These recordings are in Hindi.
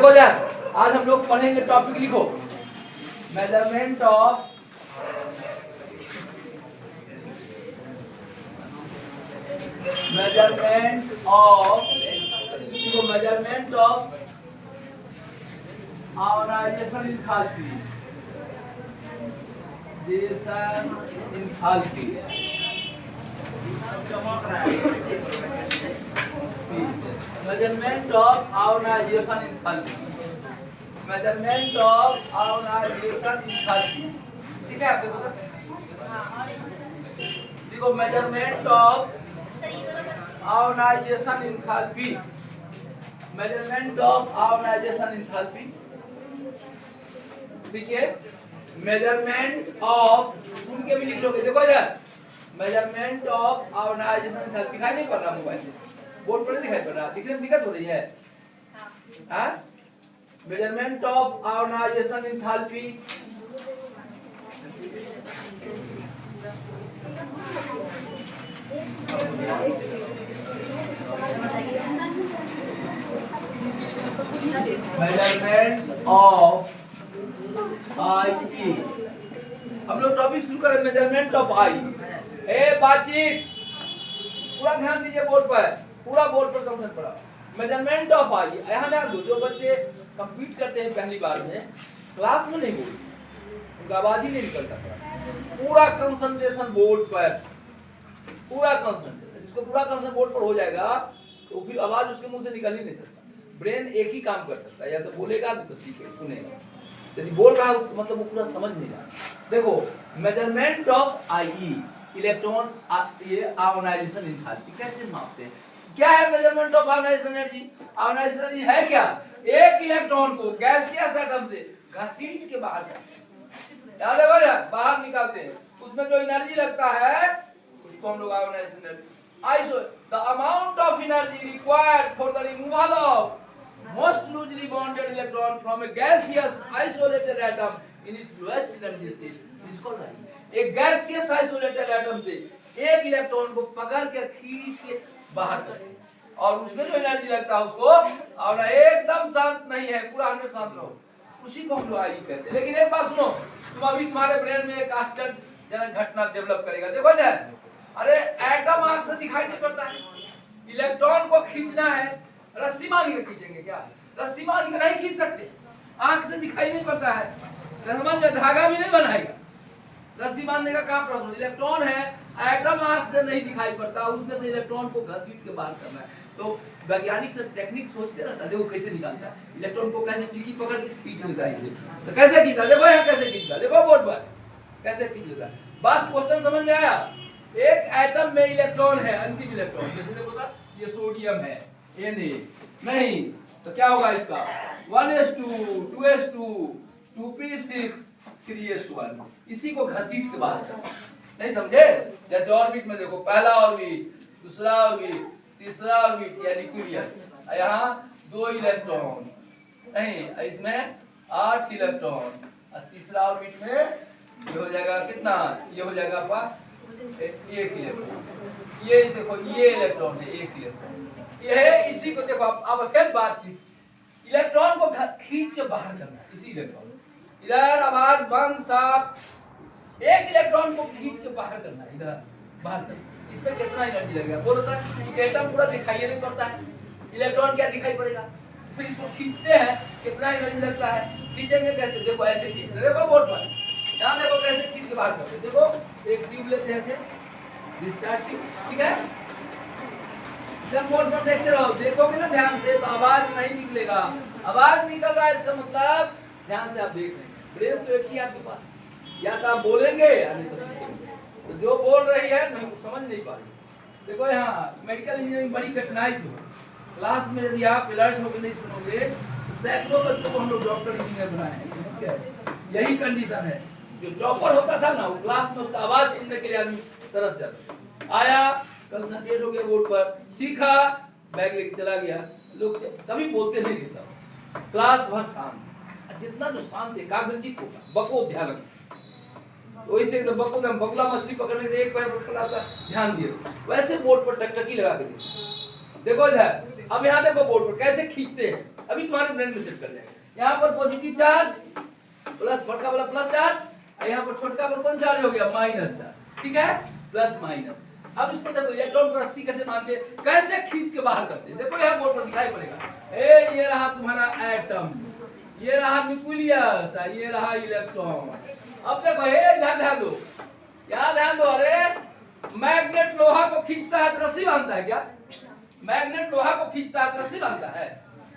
देखो यार, आज हम लोग पढ़ेंगे, टॉपिक लिखो, measurement of ionisation enthalpy, measurement of ionisation enthalpy, measurement of ionisation enthalpy. ठीक है, आप देखो measurement of ionisation enthalpy, measurement of ionisation enthalpy. ठीक है, मेजरमेंट ऑफ, सुन के भी लिख लोगे, देखो इधर, मेजरमेंट ऑफ आयोनाइजेशन एंथैल्पी। दिखाई नहीं पड़ रहा मोबाइल से, बोर्ड पर नहीं दिखाई पड़ रहा, दिखने में दिक्कत हो रही है। हाँ, measurement of ionisation enthalpy, measurement of I P. हम लोग टॉपिक शुरू करें, मेजरमेंट ऑफ आई। बातचीत पूरा ध्यान दीजिए बोर्ड पर, पूरा बोर्ड पर कंसंट्रेट करो। मेजरमेंट ऑफ आई, यहाँ ध्यान दो, जो बच्चे कंप्लीट करते हैं पहली बार में, क्लास में नहीं बोलते, उनका आवाज ही नहीं निकलता, पूरा कंसंट्रेशन बोर्ड पर, पूरा कंसंट्रेशन। जिसको पूरा कंसंट्रेशन बोर्ड पर हो जाएगा तो फिर आवाज उसके मुंह से निकल ही नहीं सकता। ब्रेन एक ही काम कर सकता है, या तो बोलेगा तो सुनेगा, यदि बोल रहा है मतलब वो पूरा समझ नहीं रहा। देखो, मेजरमेंट ऑफ आई, इलेक्ट्रॉन, ये आयोनाइजेशन एंथैल्पी कैसे मापते हैं? क्या है measurement of ionization energy? Ionization energy है क्या? एक इलेक्ट्रॉन को गैसियस एटम से घसीट के बाहर, याद है भैया, बाहर निकालते हैं, उसमें जो एनर्जी लगता है उसको हम लोग आयोनाइजेशन एनर्जी। आइसो the amount of energy required for the removal of most loosely bonded electron from a gaseous isolated atom in its lowest energy state is called आई। एक gaseous isolated atom से एक इलेक्ट्रॉन को पकड़ के खींच के बाहर करें, और उसमें जो एनर्जी लगता है उसको, और एकदम शांत नहीं है, पूरा 100 शांत रहो, उसी को हम लोग आई कहते हैं। लेकिन एक बात सुनो, तुम अभी तुम्हारे ब्रेन में एक आश्चर्यजनक घटना डेवलप करेगा। देखो ना, अरे एटम आंख से दिखाई नहीं पड़ता है, इलेक्ट्रॉन को खींचना है, रस्सी बांध के खींचेंगे क्या? रस्सी बांध के नहीं खींच सकते, आंख से दिखाई नहीं पड़ता है, समझ में, धागा भी नहीं बनाएगा, रस्सी बांधने का काम प्रॉब्लम। इलेक्ट्रॉन है, एटम आंख से नहीं दिखाई पड़ता, उसमें से इलेक्ट्रॉन को घसीट के बाहर करना है। तो वैज्ञानिक से टेक्निक सोचते रहता है, देखो कैसे निकालता है इलेक्ट्रॉन को, कैसे टिकी पकड़ के खींच लेता है इसे। तो कैसे खींचता, देखो यहाँ कैसे खींचता, देखो बोर्ड पर कैसे खींच लेता है। बात क्वेश्चन समझ में आया? एक एटम में इलेक्ट्रॉन है, अंतिम इलेक्ट्रॉन, जैसे देखो ये सोडियम है, Na नहीं, तो क्या होगा इसका 1s2 2s2 2p6 3s1, इसी को घसीट के बाहर करना। नहीं समझे? जैसे ऑर्बिट में देखो, पहला ऑर्बिट, दूसरा ऑर्बिट, तीसरा ऑर्बिट, या न्यूक्लियस, यहाँ 2 इलेक्ट्रॉन नहीं, इसमें 8 इलेक्ट्रॉन, और तीसरा ऑर्बिट में ये हो जाएगा कितना, ये हो जाएगा आपका 1 इलेक्ट्रॉन। ये देखो, ये इलेक्ट्रॉन है 1 इलेक्ट्रॉन, ये है, इसी को देखो। अब फिर बात की, इलेक्ट्रॉन को खींच के बाहर करना, इसी इलेक्ट्रॉन, इधर आवाज बंद साफ, एक इलेक्ट्रॉन को खींच के बाहर करना, इधर बाहर करना। इसमें कितना एनर्जी लगेगा बोलो सर? एटम पूरा दिखाई नहीं पड़ता है, इलेक्ट्रॉन क्या दिखाई पड़ेगा? फिर इसको खींचते हैं, कितना एनर्जी लगता है? खींचेंगे कैसे? देखो ऐसे खींचते, देखो बोर्ड पर, यहाँ देखो कैसे खींच के बाहर करते। देखो एक ट्यूब लेते हैं ऐसे, डिस्चार्ज ट्यूब, ठीक है, जब बोर्ड पर देखते रहो, देखोगे ना ध्यान से तो आवाज नहीं निकलेगा। आवाज निकल रहा है इसका मतलब ध्यान से आप देख रहे हैं, ब्रेन तो एक ही आपके पास, या तो आप बोलेंगे या नहीं तो सीखेंगे। तो जो बोल रही है नहीं समझ नहीं पा रही। देखो यहाँ मेडिकल इंजीनियरिंग बड़ी कठिनाई से, क्लास में यदि आप अलर्ट होकर नहीं सुनोगे तो सैकड़ों बच्चों को हम लोग डॉक्टर इंजीनियर बनाए। यही कंडीशन है, जो टॉपर होता था ना वो क्लास में उसका आवाज सुनने के लिए आदमी तरस जाता, आया कंसंट्रेट हो गया बोर्ड पर, सीखा, बैग लेके चला गया, लोग कभी बोलते नहीं देता, क्लास भर शांत, जितना जो शांत एकाग्रचित होगा, बको ध्यान, वैसे एकदम बको में बगुला मछली पकड़ने से एक पैर पर खड़ा था, ध्यान दिए, वैसे बोर्ड पर टकटकी लगा के देखो इधर, अब यहाँ देखो बोर्ड पर कैसे खींचते हैं, अभी तुम्हारे ब्रेन में सेट कर जाएगा। यहाँ पर पॉजिटिव चार्ज प्लस, बड़का वाला प्लस चार्ज, और यहाँ पर छोटका पर कौन चार्ज हो गया, माइनस चार्ज, ठीक है, प्लस माइनस। अब इसको देखो इलेक्ट्रॉन को रस्सी कैसे मानते हैं, कैसे खींच के बाहर करते हैं, देखो यहाँ बोर्ड पर दिखाई पड़ेगा। ये रहा तुम्हारा एटम, ये रहा न्यूक्लियस, ये रहा इलेक्ट्रॉन। अब देखो इधर ध्यान दो, यहाँ ध्यान दो। अरे मैग्नेट लोहा को खींचता है तो रस्सी बांधता है क्या, मैग्नेट लोहा को खींचता है तो रस्सी बांधता है।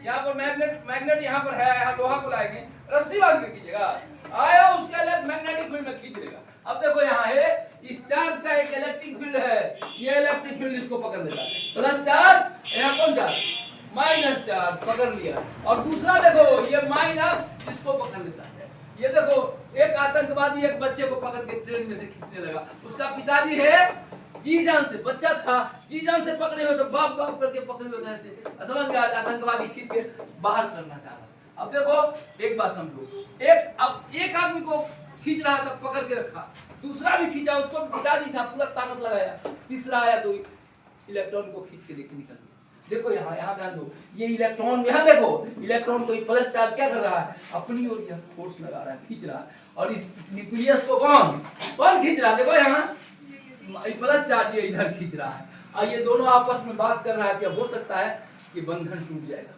यहाँ पर मैग्नेट यहाँ पर है, यहाँ लोहा को लाएंगे, रस्सी बांध के खींचेगा, आया उसके इलेक्ट्रोमैग्नेटिक फील्ड में खींच लेगा। अब देखो यहाँ है इस चार्ज का एक इलेक्ट्रिक फील्ड है, ये इलेक्ट्रिक फील्ड इसको पकड़ लेता है, प्लस चार्ज, यहाँ कौन चार्ज, माइनस चार्ज, पकड़ लिया। और दूसरा देखो ये माइनस इसको पकड़ लेता है। ये देखो एक आतंकवादी एक बच्चे को पकड़ के ट्रेन में से खींचने लगा, उसका पिताजी है जी जान से, बच्चा था जी जान से पकड़े हुए तो बाप बाप करके पकड़े हुए ऐसे, समझ गया, आतंकवादी खींच के बाहर करना चाह रहा। अब देखो एक बात समझो, एक आदमी को खींच रहा था पकड़ के रखा, दूसरा भी खींचा, उसको पिताजी था पूरा ताकत लगाया, तीसरा आया तो इलेक्ट्रॉन को खींच के लेके निकल गया। देखो यहाँ ध्यान दो, ये इलेक्ट्रॉन, यहाँ देखो इलेक्ट्रॉन को प्लस चार्ज क्या कर रहा है, अपनी ओर फोर्स लगा रहा है, खींच रहा है। और इस न्यूक्लियस को कौन खींच रहा है, देखो यहाँ प्लस चार्ज ये इधर खींच रहा है, और ये दोनों आपस में बात कर रहा है कि हो सकता है कि बंधन टूट जाएगा,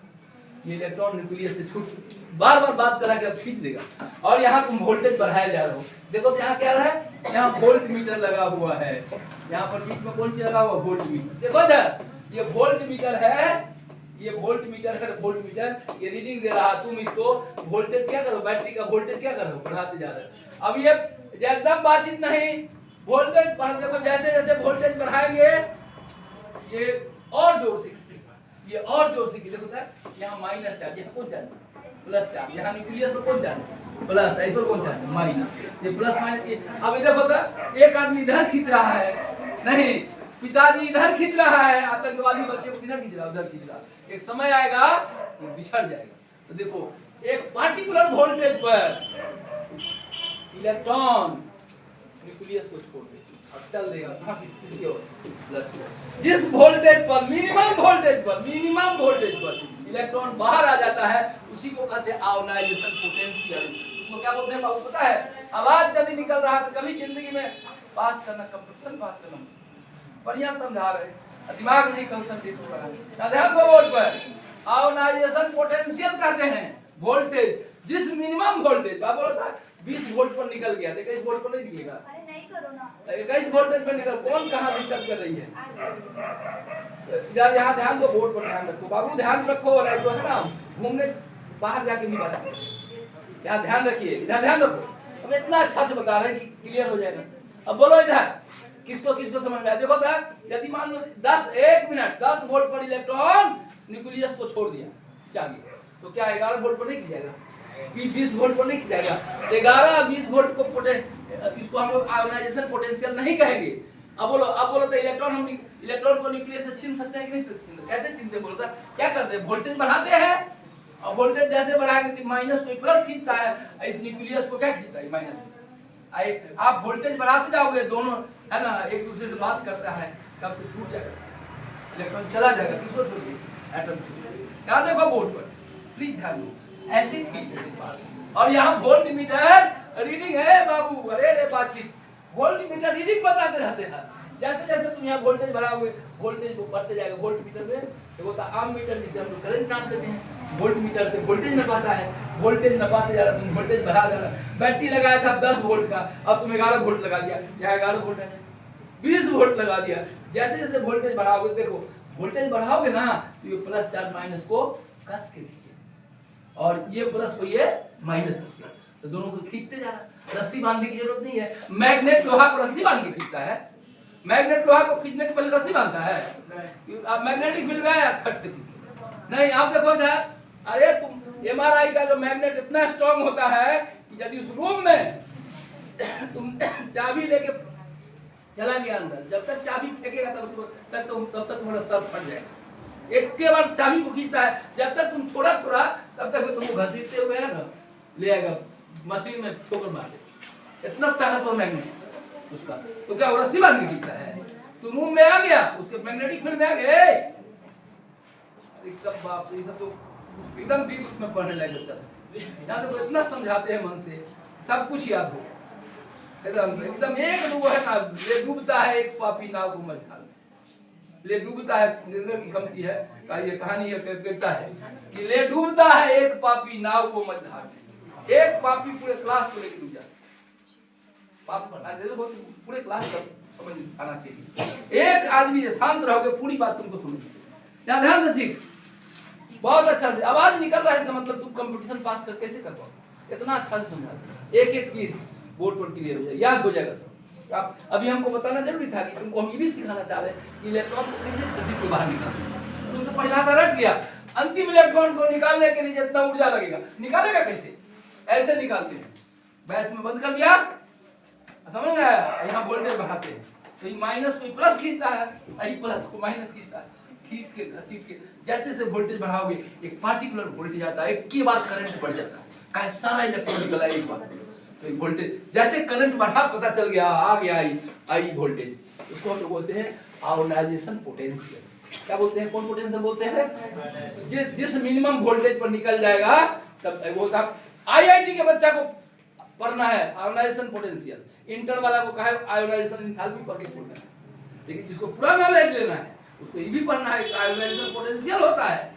ये इलेक्ट्रॉन न्यूक्लियस से छूट, बार बार बात कर रहा है कि अब खींच देगा। और यहाँ तुम वोल्टेज बढ़ाया जा रहे हो, देखो तो यहाँ क्या है, यहाँ वोल्ट मीटर लगा हुआ है, यहाँ पर बीच में कौन सी लगा हुआ, वोल्ट मीटर। देखो इधर ये वोल्ट मीटर है, ये वोल्ट मीटर है, वोल्ट मीटर ये रीडिंग दे रहा है, तुम इसको वोल्टेज क्या करो, बैटरी का वोल्टेज क्या करो, बढ़ाते जा रहे हो। अब ये एकदम बातचीत नहीं, वोल्टेज देखो जैसे जैसे वोल्टेज बढ़ाएंगे ये और जोर से, ये और जोर से देखो यहाँ माइनस चार्ज, यहाँ कौन चार्ज, प्लस चार्ज, यहाँ न्यूक्लियस पर कौन चार्ज, प्लस, इस पर कौन चार्ज, माइनस, ये प्लस माइनस। अब देखो तो एक आदमी इधर खींच रहा है, नहीं पिताजी इधर खींच रहा है, आतंकवादी बच्चे को किधर खींच रहा है, उधर खींच रहा है। एक समय आएगा ये बिछड़ जाएगा। तो देखो एक पार्टिकुलर वोल्टेज पर इलेक्ट्रॉन न्यूक्लियस को छोड़ दे और चल देगा जिस वोल्टेज पर, मिनिमम वोल्टेज पर इलेक्ट्रॉन बाहर आ जाता है, उसी को कहते हैं आयोनाइजेशन पोटेंशियल। उसको क्या बोलते हैं बाबू पता है, आवाज यदि निकल रहा है तो कभी जिंदगी में पास करना, कंपटीशन पास करना, बढ़िया समझा रहे हैं, दिमाग नहीं कंसंट्रेट हो रहा है। ध्यान दो बोर्ड पर, आयोनाइजेशन पोटेंशियल कहते हैं वोल्टेज, जिस मिनिमम वोल्टेज बाबू बोला था 20 वोल्ट पर निकल गया, 21 वोल्ट पर नहीं निकलेगा, 21 वोल्टेज पर निकल, कौन कहाँ डिस्टर्ब कर रही है यार, यहाँ ध्यान दो, बोर्ड पर ध्यान रखो बाबू, ध्यान रखो, नहीं तो है ना घूमने बाहर जाके भी बात करो, यहाँ ध्यान रखिए, इधर ध्यान रखो। अब इतना अच्छा से बता रहे हैं कि क्लियर हो जाएगा। अब बोलो इधर किसको समझ में आया, देखो था यदि मान लो 10 वोल्ट पर इलेक्ट्रॉन न्यूक्लियस को छोड़ दिया चाहिए तो क्या 11 वोल्ट पर नहीं जाएगा, 20 वोल्ट पर नहीं जाएगा, 11-20 वोल्ट को इसको हम लोग आयोनाइजेशन पोटेंशियल नहीं कहेंगे। अब बोलो तो इलेक्ट्रॉन को न्यूक्लियस से छीन सकते हैं कि नहीं छीन सकते, कैसे छीनते, बोलता क्या करते हैं, वोल्टेज बढ़ाते हैं, और वोल्टेज जैसे बढ़ाएंगे तो माइनस को प्लस खींचता है, इस न्यूक्लियस को क्या खींचता है, माइनस। आप वोल्टेज बढ़ाते जाओगे, दोनों है ना एक दूसरे से बात करता है, कब तो छूट जाएगा, इलेक्ट्रॉन चला जाएगा, किसको छोड़ के, एटम। यहाँ देखो बोर्ड पर, प्लीज ध्यान दो, ऐसी बात। और यहाँ वोल्ट मीटर रीडिंग है बाबू, अरे बातचीत, वोल्ट मीटर रीडिंग बताते रहते हैं, जैसे जैसे तुम यहाँ वोल्टेज बढ़ाओगे वोल्टेज को बढ़ते जाएगा। वोल्ट मीटर में देखो तो आम मीटर जिसे हम लोग करंट नाप लेते हैं, वोल्ट मीटर से वोल्टेज नपाता है, वोल्टेज नपाते जा रहा, तुम वोल्टेज बढ़ा जा रहा। बैटरी लगाया था 10 वोल्ट का, अब तुम 11 वोल्ट लगा दिया, यहाँ 11 वोल्ट है, 20 वोल्ट लगा दिया। जैसे जैसे वोल्टेज बढ़ाओगे, देखो वोल्टेज बढ़ाओगे ना तो ये प्लस चार्ज माइनस को कस के खींचे, और ये प्लस को ये माइनस खींचे, तो दोनों को खींचते जा रहा। रस्सी बांधने की जरूरत नहीं है, मैग्नेट लोहा को रस्सी बांध के खींचता है, मैग्नेट लोहा को खींचने के पहले रस्सी बांधता है, अब मैग्नेटिक फील्ड में आया खट से नहीं। आप देखो इधर, अरे तुम एमआरआई का जो मैग्नेट इतना स्ट्रांग होता है कि यदि उस रूम में तुम चाबी लेके चला गया अंदर, जब तक चाबी फेंकेगा तब तक तुम्हारा सर फट जाएगा। एक के बार चाबी को खींचता है, जब तक तुम छोड़ा तब तक तुमको घसीटते हुए है ना ले आएगा, मशीन में ठोकर मार दे, इतना ताकतवर मैग्नेट उसका। तो क्या वो रस्सी बांध के खींचता है, तुम रूम में आ गया, उसके मैग्नेटिक फील्ड में आ गए, एकदम बाप रे, ये सब तो एकदम भी उसमें पढ़ने लायक बच्चा था। यहाँ देखो इतना समझाते हैं मन से, सब कुछ याद हो गया एकदम एकदम। एक डूब है ना, ले डूबता है एक पापी नाव को मझधार में। ले डूबता है, निर्णय की कमती है का ये कहानी है, कहता है कि ले डूबता है एक पापी नाव को मझधार में। एक पापी पूरे क्लास को लेकर डूब जाता है। पूरे क्लास का समझ आना चाहिए। एक आदमी शांत रहोगे पूरी बात तुमको समझ। यहाँ ध्यान से सीख, बहुत अच्छा से आवाज निकल रहा है, इसका मतलब तुम कंपटीशन पास कर कैसे कर पाओ, इतना अच्छा से समझा। एक एक चीज बोर्ड पर क्लियर हो जाए, याद हो जाएगा सब। आप अभी हमको बताना जरूरी था कि तुमको हम ये भी सिखाना चाह रहे हैं कि इलेक्ट्रॉन को कैसे गति को बाहर निकालना। तुम तो परिभाषा रट लिया, अंतिम इलेक्ट्रॉन को निकालने के लिए जितना ऊर्जा लगेगा, निकालेगा कैसे? ऐसे निकालते हैं, बैस में बंद कर दिया, समझ में आया? यहाँ वोल्टेज बढ़ाते हैं तो ये माइनस को प्लस खींचता है, यही प्लस को माइनस खींचता है, खींच के घसीट के जैसे जैसे वोल्टेज बढ़ाओगे एक पार्टिकुलर वोल्टेज आता है, एक की बार करंट बढ़ जाता है, सारा इलेक्ट्रॉन निकला एक बार। तो वोल्टेज जैसे करंट बढ़ा, पता चल गया आ गया आई वोल्टेज, उसको हम लोग बोलते हैं आयोनाइजेशन पोटेंशियल। क्या बोलते हैं? कौन पोटेंशियल बोलते हैं? जिस मिनिमम वोल्टेज पर निकल जाएगा तब वो था। आईआईटी के बच्चा को पढ़ना है आयोनाइजेशन पोटेंशियल, इंटर वाला को कहे आयोनाइजेशन एंथैल्पी पढ़ के छोड़ना है, लेकिन जिसको पूरा नॉलेज लेना है उसको ये भी पढ़ना है। आयोनाइजेशन पोटेंशियल होता है,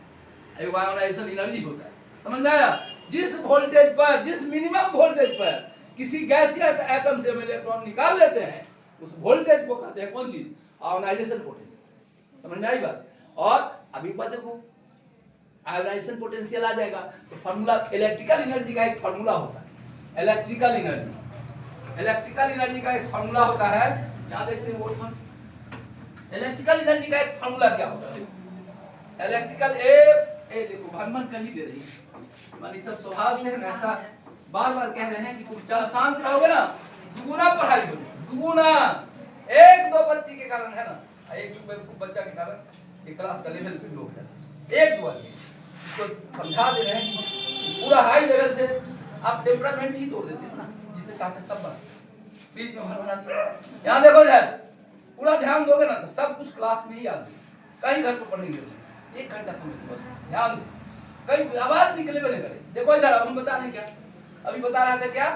एक आयोनाइजेशन एनर्जी होता है, समझ में आया? जिस वोल्टेज पर, जिस मिनिमम वोल्टेज पर किसी गैसीय एटम से हम इलेक्ट्रॉन निकाल लेते हैं, उस वोल्टेज को कहते हैं कौन चीज? Ionization potential. समझ में आई बात? और अभी बात देखो, आयोनाइजेशन पोटेंशियल आ जाएगा तो फार्मूला, इलेक्ट्रिकल एनर्जी का एक फार्मूला होता है। इलेक्ट्रिकल एनर्जी का एक फार्मूला होता है, यहाँ देखते हैं बोर्ड पर। इलेक्ट्रिकल एनर्जी का एक फार्मूला क्या होता है? इलेक्ट्रिकल ए देखो भगवान कर ही दे रही है, मानी सब स्वभाव से है ना, ऐसा बार बार कह रहे हैं कि तुम शांत रहोगे ना, दुगुना पढ़ाई होगी, दुगुना। एक दो बच्चे के कारण है ना, एक बच्चा के कारण एक क्लास का लेवल पे लोग है, एक दो इसको समझा दे रहे हैं कि पूरा हाई लेवल से आप टेम्परामेंट ही तोड़ देते हो ना, जिससे साथ सब बना बीच में भर बना दिया। यहाँ देखो यार, पूरा ध्यान दोगे ना तो सब कुछ क्लास में ही याद है, कहीं घर पर पढ़ने की जरूरत नहीं, 1 घंटा समझ बस ध्यान से, कहीं आवाज निकले बने करे। देखो इधर हम बता रहे क्या, अभी बता रहे थे क्या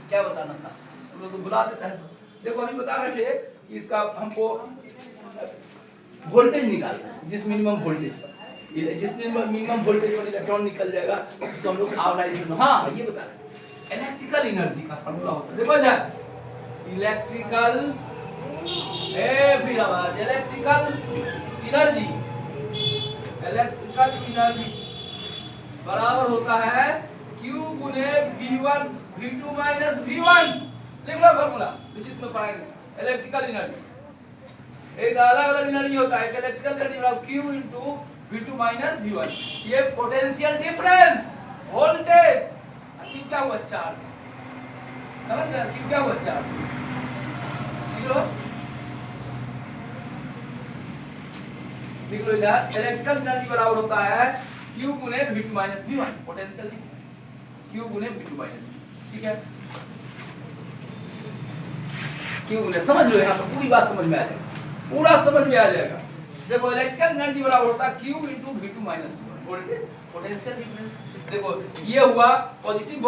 क्या बताना था, हम लोग तो बुला देता है। देखो अभी बता रहे थे कि इसका हमको वोल्टेज निकालना है, जिस मिनिमम वोल्टेज पर, जिस मिनिमम वोल्टेज पर इलेक्ट्रॉन निकल जाएगा उसको हम लोग आयोनाइजेशन। हाँ ये बता रहे इलेक्ट्रिकल एनर्जी का फार्मूला होता है। देखो इधर इलेक्ट्रिकल एनर्जी बराबर होता है Q गुने V1 V2 माइनस V1। लिख लो फार्मूला जिसमें पढ़ाएंगे इलेक्ट्रिकल एनर्जी। एक अलग अलग एनर्जी होता है, इलेक्ट्रिकल एनर्जी बराबर Q into V2 minus V1। ये पोटेंशियल डिफरेंस वोल्टेज, Q क्या हुआ? चार्ज। समझ गए? Q क्या हुआ? चार्ज। लिख लो इधर इलेक्ट्रिकल एनर्जी बराबर होता है Q गुने V2 minus V1, potential Q गुने V2 माइनस, ठीक है? Q गुने, समझ लो यहाँ पर पूरी बात समझ में आ जाएगा, पूरा समझ में आ जाएगा। देखो इलेक्ट्रिकल एनर्जी बराबर होता है Q into V2 minus voltage, potential difference. देखो ये हुआ पॉजिटिव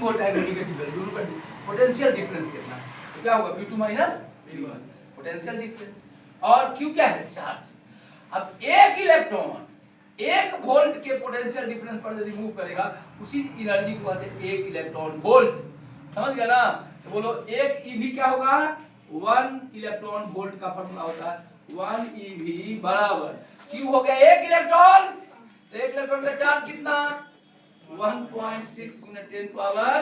वोल्ट है, नेगेटिव वैल्यू दोनों का पोटेंशियल डिफरेंस कितना है, तो क्या होगा? V2 minus V1 potential difference. और Q क्या है? चार्ज। अब एक इलेक्ट्रॉन 1 वोल्ट के पोटेंशियल डिफरेंस पर यदि मूव करेगा, उसी एनर्जी को कहते हैं 1 इलेक्ट्रॉन वोल्ट। समझ गया ना? तो बोलो 1 eV क्या होगा? 1 इलेक्ट्रॉन वोल्ट का फार्मूला होता है 1 eV बराबर Q हो गया 1 इलेक्ट्रॉन, तो 1 इलेक्ट्रॉन का चार्ज कितना? 1.6 × 10 पावर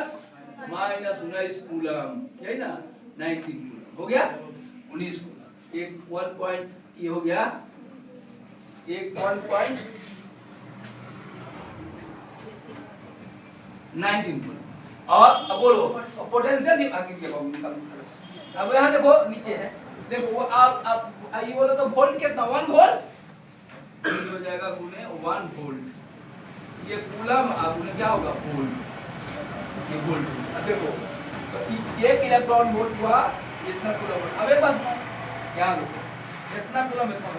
माइनस 19 कूलम, यही ना? 90 कूलम हो गया, 19 कूलम। एक 1 पॉइंट ये हो गया 1.19 कूलम। और अब बोलो पोटेंशियल आगे के अब यहाँ देखो नीचे है, देखो वो आप ये बोलो तो वोल्ट कितना? 1 वोल्ट हो जाएगा गुने 1 वोल्ट, ये कूलम अब गुने क्या होगा? वोल्ट, ये वोल्ट। अब देखो तो 1 इलेक्ट्रॉन वोल्ट हुआ इतना कूलम। अब एक बात ध्यान रखो, इतना कूलम इतना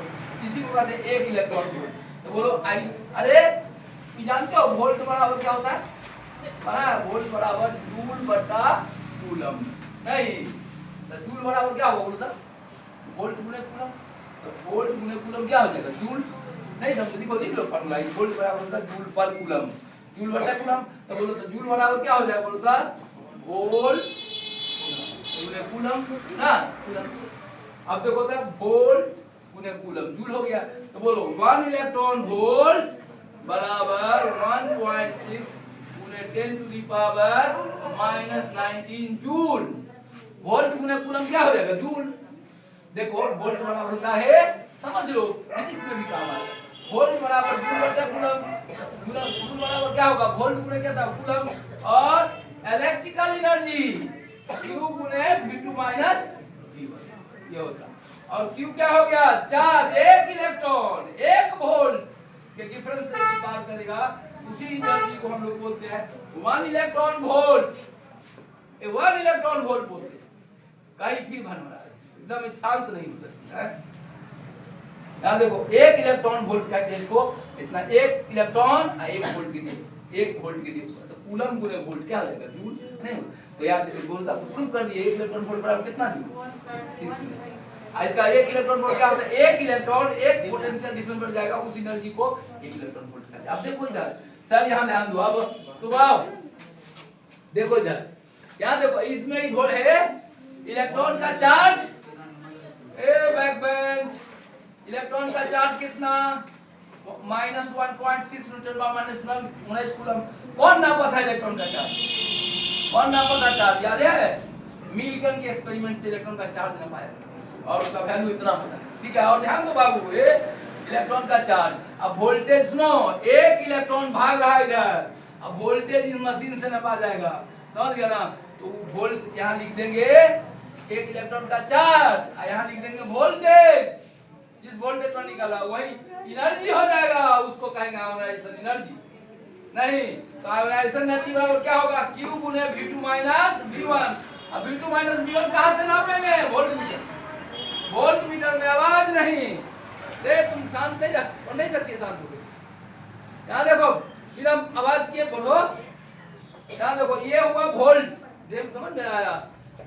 इसी को कहते हैं एक इलेक्ट्रॉन वोल्ट। तो बोलो आई, अरे ये जानते हो वोल्ट बराबर क्या होता है? वोल्ट बराबर जूल बटा कूलम। नहीं तो जूल बराबर क्या होगा बोलो तो? वोल्ट गुणे कूलम। तो वोल्ट गुणे कूलम क्या हो जाएगा? जूल। नहीं समझ लिखो, लिख लो फॉर्मूला, वोल्ट बराबर होता है जूल पर कूलम, जूल बटा कूलम। तो बोलो तो जूल बराबर क्या हो जाएगा बोलो तो? वोल्ट गुणे कूलम ना कूलम। अब देखो तो वोल्ट गुणे कूलम, जूल हो गया। तो बोलो 1 इलेक्ट्रॉन वोल्ट बराबर 1.6 गुणे 10 to the power -19 joule. Volt गुणे कूलम क्या हो जाएगा? जूल। देखो वोल्ट बराबर होता है, समझ लो फिजिक्स में भी काम आता है, वोल्ट बराबर जूल बटा कूलम। जूल बराबर क्या होगा? वोल्ट गुणे क्या था? कूलम। और इलेक्ट्रिकल एनर्जी Q गुणे V2 माइनस V1 ये होता। और Q क्या हो गया? चार्ज, एक इलेक्ट्रॉन 1 वोल्ट के डिफरेंस से पार करेगा, उसी एनर्जी को हम लोग बोलते हैं 1 इलेक्ट्रॉन वोल्ट। 1 इलेक्ट्रॉन वोल्ट बोलते हैं। कहीं भी भन रहा है, एकदम शांत नहीं हो सकती है। यहाँ देखो 1 इलेक्ट्रॉन वोल्ट का इसको इतना, 1 इलेक्ट्रॉन 1 वोल्ट के लिए, 1 वोल्ट के लिए तो कूलम गुणे वोल्ट क्या हो जाएगा? जूल। नहीं तो याद बोलता प्रूव कर दिए 1 इलेक्ट्रॉन वोल्ट बराबर कितना जूल। इसका 1 इलेक्ट्रॉन वोल्ट क्या होता है? 1 इलेक्ट्रॉन 1 पोटेंशियल डिफरेंस बढ़ जाएगा, उस एनर्जी को 1 इलेक्ट्रॉन वोल्ट कहते हैं। अब देखो इधर सर, यहाँ ध्यान दो, अब तुम आओ देखो इधर, क्या देखो इसमें ही वोल्ट है इलेक्ट्रॉन का चार्ज, बैक बेंच, इलेक्ट्रॉन का चार्ज कितना? -1.6 न्यूटन/-19 कूलम। कौन नापा था इलेक्ट्रॉन का चार्ज? कौन नापा था चार्ज? याद है? मिल्टन के एक्सपेरिमेंट से इलेक्ट्रॉन का चार्ज नापाया और उसका वैल्यू इतना होता है, ठीक है। और ध्यान दो बाबू, ये इलेक्ट्रॉन का चार्ज। अब वोल्टेज सुनो, 1 इलेक्ट्रॉन भाग रहा है इधर, अब वोल्टेज इस मशीन से नापा जाएगा, समझ गया ना? तो वोल्ट यहाँ लिख देंगे 1 इलेक्ट्रॉन का चार्ज, और यहाँ लिख देंगे वोल्टेज। जिस वोल्टेज पर निकाला वही एनर्जी हो जाएगा, उसको कहेंगे आयोनाइजेशन एनर्जी। नहीं तो आयोनाइजेशन एनर्जी बराबर क्या होगा? Q गुने V2 माइनस V1। अब V2 माइनस V1 कहाँ से नापेंगे? Voltmeter. वोल्ट मीटर में आवाज नहीं दे, तुम शांत नहीं और नहीं सकते शांत हो गए। यहाँ देखो फिर हम आवाज किए बोलो, यहाँ देखो ये हुआ वोल्ट, देख समझ में आया?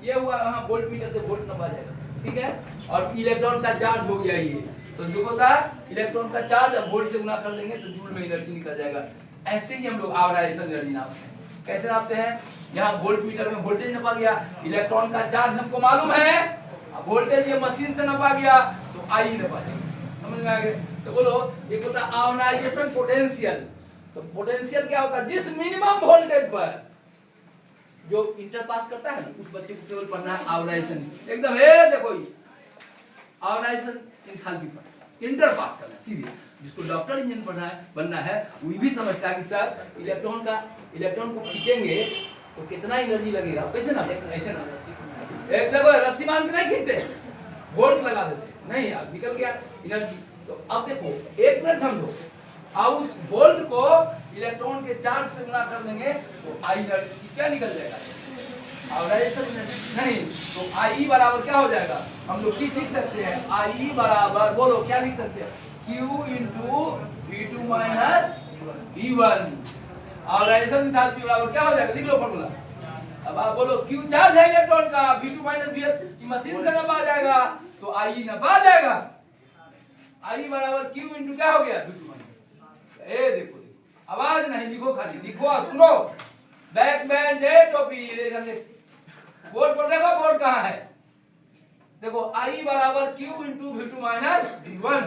ये हुआ, हाँ वोल्ट मीटर से वोल्ट नापा जाएगा, ठीक है। और इलेक्ट्रॉन का चार्ज हो गया ये, तो जो होता है इलेक्ट्रॉन का चार्ज अब वोल्ट से गुना कर लेंगे तो जूल में एनर्जी निकल जाएगा। ऐसे ही हम लोग आयोनाइजेशन एनर्जी नापते हैं। कैसे नापते हैं? यहाँ वोल्ट मीटर में वोल्टेज नापा गया, इलेक्ट्रॉन का चार्ज हमको मालूम है, अब वोल्टेज ये मशीन से नापा गया तो आई नापा जाएगा, समझ में आ गया? तो बोलो एक होता है आयोनाइजेशन पोटेंशियल। तो पोटेंशियल क्या होता है? जिस मिनिमम वोल्टेज पर जो इंटर पास करता है ना, उस बच्चे को केवल पढ़ना है आयोनाइजेशन, एकदम देखो आयोनाइजेशन एंथैल्पी पर इंटर पास करना सीधे। जिसको डॉक्टर इंजन पढ़ना है, बनना है, वो भी समझता है कि सर इलेक्ट्रॉन को खींचेंगे तो कितना एनर्जी लगेगा, कैसे ना ऐसे ना, एक देखो रस्सी बांध के नहीं खींचते, वोल्ट लगा देते, नहीं यार निकल गया एनर्जी। तो अब देखो 1 मिनट समझो, और उस वोल्ट को इलेक्ट्रॉन के चार्ज से गुना कर देंगे तो आई एनर्जी क्या निकल जाएगा? आयोनाइजेशन नहीं तो आई बराबर क्या हो जाएगा? हम लोग लिख सकते हैं आई बराबर, बोलो क्या लिख सकते हैं? Q into V2 minus V1। Ionisation enthalpy बराबर क्या हो जाएगा? लिख लो फॉर्मूला। अब आप बोलो Q चार्ज है इलेक्ट्रॉन का, V2 माइनस V1 मशीन से नापा जाएगा तो आई नापा जाएगा। आई बराबर Q इंटू क्या हो गया? V2 minus. देखो आवाज नहीं, लिखो खाली, लिखो सुनो। बैक बेंच टोपी बोर्ड पर देखो, बोर्ड कहाँ है? देखो आई बराबर Q into V2 minus V1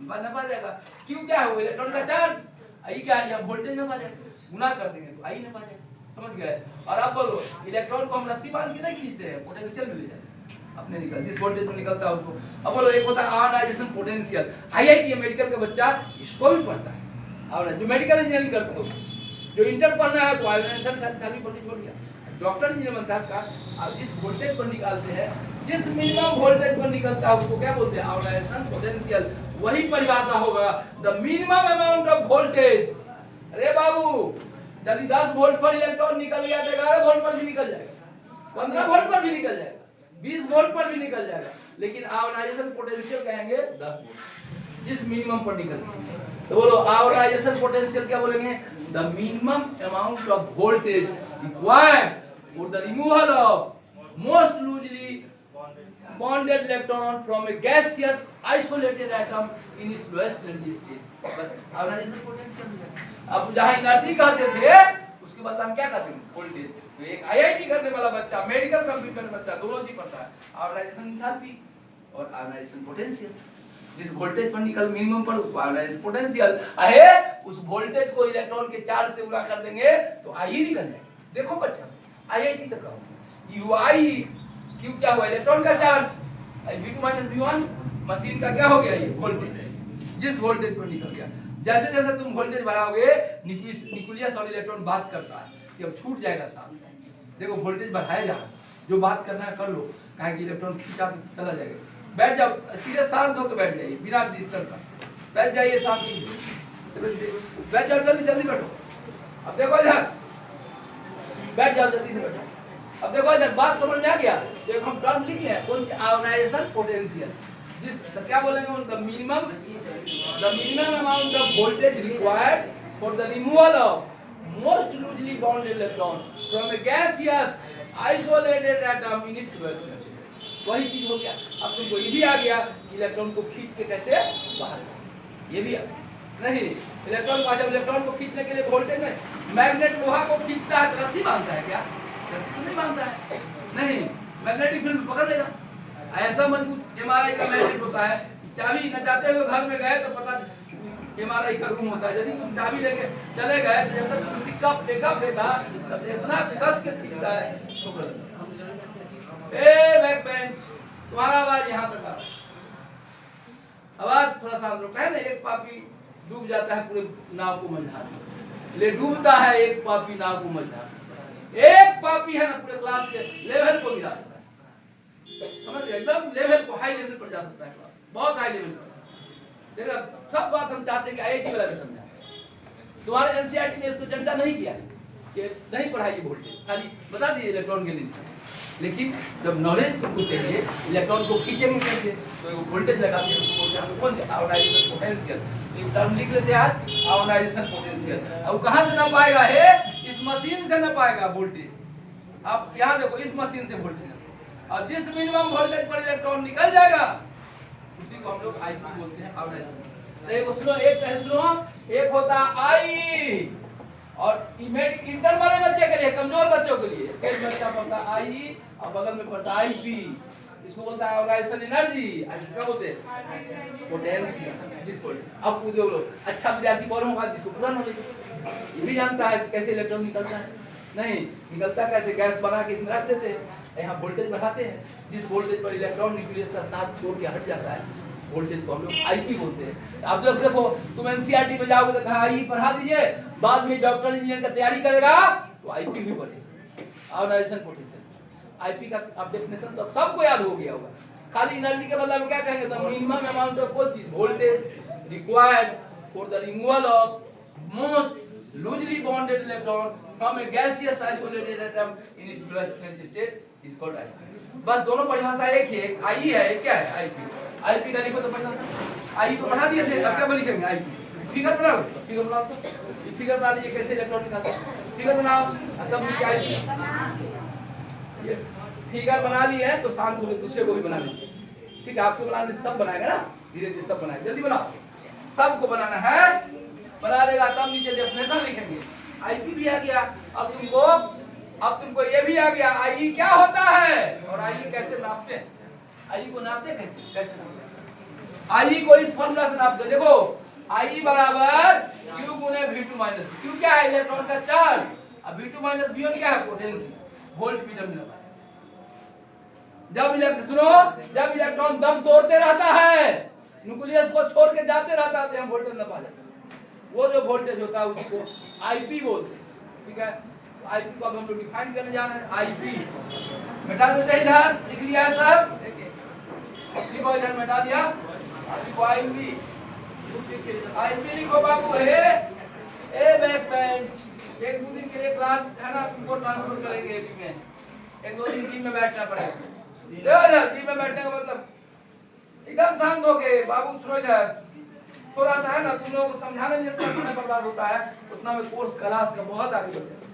नापा जाएगा। Q क्या है? इलेक्ट्रॉन का चार्ज, आई क्या है? वोल्टेज नापा जाएगा, गुना कर देंगे तो आई नापा जाएगा, समझ गए? और अब बोलो इलेक्ट्रॉन को हम रस्सी बांध के नहीं खींचते हैं, पोटेंशियल मिल जाए अपने निकल, जिस वोल्टेज पर निकलता है उसको। अब बोलो एक होता है आयोनाइजेशन पोटेंशियल, IIT मेडिकल का बच्चा इसको भी पढ़ता है, और जो मेडिकल इंजीनियरिंग करता है, जो इंटर पढ़ना है तो आयोनाइजेशन का भी पढ़ने छोड़ दिया, डॉक्टर इंजीनियर बनता है का। अब जिस वोल्टेज पर निकालते हैं, जिस मिनिमम वोल्टेज पर निकलता है उसको क्या बोलते हैं? Ionization potential. वही परिभाषा होगा the minimum amount of voltage. अरे बाबू यदि 10 वोल्ट पर इलेक्ट्रॉन निकल गया तो 11 वोल्ट पर भी निकल जाएगा, 15 वोल्ट पर भी निकल जाएगा, 20 वोल्ट पर भी निकल जाएगा, लेकिन आयोनाइजेशन पोटेंशियल कहेंगे 10 वोल्ट, जिस मिनिमम पर निकल। तो बोलो आयोनाइजेशन पोटेंशियल क्या बोलेंगे? The minimum amount of voltage required for the removal of most loosely bonded electron from a gaseous isolated atom in its lowest energy state। बस आयोनाइजेशन पोटेंशियल। अब जहां एनर्जी कहते थे उसके बाद हम क्या कहते हैं? वोल्टेज। तो एक आईआईटी करने वाला बच्चा, मेडिकल कंप्यूटर बच्चा दोनों चीज पढ़ता है, आयोनाइजेशन एंथैल्पी और आयोनाइजेशन पोटेंशियल। जिस वोल्टेज पर निकल मिनिमम पर उसको आयोनाइजेशन पोटेंशियल है। उस वोल्टेज को इलेक्ट्रॉन के चार्ज से गुणा कर देंगे तो आई निकल जाए। देखो बच्चा आईआईटी तक का यूआई क्यू क्या हुआ? इलेक्ट्रॉन का चार्ज। V2 - V1 मशीन का क्या हो गया? ये वोल्टेज। जिस वोल्टेज पर निकल गया, जैसे जैसे तुम वोल्टेज बढ़ाओगे न्यूक्लियस और इलेक्ट्रॉन बात करता है कि अब छूट जाएगा साथ। देखो वोल्टेज बढ़ाया जा रहा है, जो बात करना है कर लो, कहे कि इलेक्ट्रॉन खींचा चला जाएगा। बैठ जाओ, सीधे शांत होकर बैठ जाइए बिना डिस्टर्ब का, बैठ जाइए शांति, बैठ जाओ, जल्दी जल्दी बैठो। अब देखो इधर, बैठ जाओ जल्दी से बैठो। अब देखो इधर बात समझ में आ गया। तो हम टर्म लिख लें, कौन सी? Ionization potential. जिस तो क्या बोलेंगे? The minimum amount of voltage required for the removal of most loosely bonded electron from A gaseous isolated atom in its lowest energy. वही चीज हो गया। अब तुमको ये भी आ गया कि इलेक्ट्रॉन को खींच के कैसे बाहर, ये भी आ नहीं। इलेक्ट्रॉन को, जब इलेक्ट्रॉन को खींचने के लिए वोल्टेज नहीं, मैग्नेट लोहा को खींचता है तो रस्सी बांधता है क्या? तो नहीं मानता है, नहीं, मैग्नेटिक फील्ड पकड़ लेगा। ऐसा मजबूत एमआरआई का मैग्नेट होता है, चाबी न चाहते हुए घर में गए तो पता एमआरआई का रूम होता है। यदि तुम चाबी लेके चले गए तो जब तक तुम सिक्का फेंका तब इतना कस के खींचता है। ए बैक बेंच, तुम्हारा आवाज यहाँ तक आ, आवाज थोड़ा सा रोका है ना। एक पापी डूब जाता है पूरे नाव को मझा ले, डूबता है एक पापी नाव को मझा। एक पापी है ना पूरे क्लास के लेवल को गिरा सकता है, समझ गए? एकदम लेवल को, हाई लेवल पर जा सकता है क्लास, बहुत हाई लेवल पर। देखा सब बात हम चाहते हैं कि आईआईटी वाला भी समझा। तुम्हारे एनसीईआरटी में इसको चर्चा नहीं किया कि नहीं पढ़ाई वोल्टेज, खाली बता दिए इलेक्ट्रॉन के लिए। लेकिन जब नॉलेज तुमको चाहिए इलेक्ट्रॉन को खींचेंगे कैसे, तो वोल्टेज लगाते हैं, उसको बोलते हैं कौन? Ionization potential. एक टर्म लिख लेते हैं, आयोनाइजेशन पोटेंशियल। अब कहां से ना पाएगा? है इस मशीन से ना पाएगा वोल्टेज। अब यहां देखो, इस मशीन से वोल्टेज, और जिस मिनिमम वोल्टेज पर इलेक्ट्रॉन निकल जाएगा उसी को हम लोग आईपी बोलते हैं, आयोनाइजेशन। देखो सुनो, एक कहे सुनो, एक होता आई और इंटर वाले बच्चे के लिए, कमजोर बच्चों के लिए एक बच्चा पढ़ता आई और बगल में पढ़ता आईपी। इसको बोलता है आयोनाइजेशन एनर्जी, क्या बोलते हैं? पोटेंशियल। जिसको अब पूछो लोग, अच्छा विद्यार्थी कौन होगा जिसको पूरा नॉलेज, ये भी जानता है कैसे इलेक्ट्रॉन निकलता है। नहीं निकलता कैसे? गैस बना के इसमें रख देते हैं, यहाँ वोल्टेज बढ़ाते हैं। जिस वोल्टेज पर इलेक्ट्रॉन न्यूक्लियस का साथ छोड़ के हट जाता है, वोल्टेज को हम लोग आईपी बोलते हैं। आप लोग देखो, तुम एनसीईआरटी में जाओगे तो आई पढ़ा दीजिए, बाद में डॉक्टर इंजीनियर का तैयारी करेगा तो आईपी भी पढ़ेगा, आयोनाइजेशन पोटेंशियल। आईपी का अब डेफिनेशन तो सबको याद हो गया होगा। खाली एनर्जी के बदले में क्या कहेंगे? द मिनिमम अमाउंट ऑफ कोई चीज voltage required for the removal of most loosely bonded electron from a gaseous isolated atom in its lowest energy state is called IP। बस दोनों परिभाषा एक ही है, आई है, क्या है? आईपी। आईपी का लिखो तो परिभाषा, आई तो पढ़ा दिए थे, अब क्या लिखेंगे? आईपी। फिगर बनाओ, फिगर बनाओ, तो फिगर बना लीजिए कैसे इलेक्ट्रॉन निकालते हैं। फिगर बनाओ तब लिखिए आईपी। ये फिगर बना ली है तो शांत होकर दूसरे को भी बना लीजिए, ठीक है? आपको बनाने सब बनाएगा ना, धीरे धीरे सब बनाएगा, जल्दी बनाओ, सबको बनाना है, बना लेगा तब नीचे डेफिनेशन लिखेंगे। आईपी भी आ गया। अब तुमको ये भी आ गया, आई क्या होता है और आई कैसे नापते हैं? आई को नापते कैसे नापते? आई को इस फॉर्मूला से नापते। देखो आई बराबर क्यू गुने V2 माइनस, क्यू क्या है? इलेक्ट्रॉन का चार्ज, और V2 माइनस V1 क्या है? पोटेंशियल, वोल्ट मीटर में लगा। जब इलेक्ट्रॉन दम तोड़ते रहता है, न्यूक्लियस को छोड़ के जाते रहता है, तो हम वोल्टेज न पा जाते। वो जो वोल्टेज होता है उसको आईपी बोलते हैं, ठीक है? आईपी को अब हम लोग डिफाइन करने जा रहे हैं। आईपी मिटा देते हैं, इधर लिख लिया है सब, देखिए लिखो, इधर मिटा दिया, लिखो आईपी। आईपी लिखो बाबू। ए बैक बेंच, एक दो दिन के लिए क्लास है ना, तुमको ट्रांसफर करेंगे एपी में, एक दो दिन टीम में बैठना पड़ेगा। देखो इधर, डी में बैठने का मतलब एकदम शांत होके बाबू सुनो इधर। थोड़ा सा है ना तुम लोगों को समझाने में जितना समय बर्बाद होता है उतना में कोर्स क्लास का बहुत आगे बढ़ जाता है।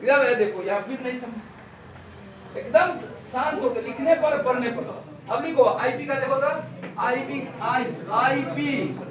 एकदम ये देखो यहाँ फिर नहीं समझ, एकदम शांत होकर लिखने पर पढ़ने पर। अब लिखो आईपी का देखो तो आईपी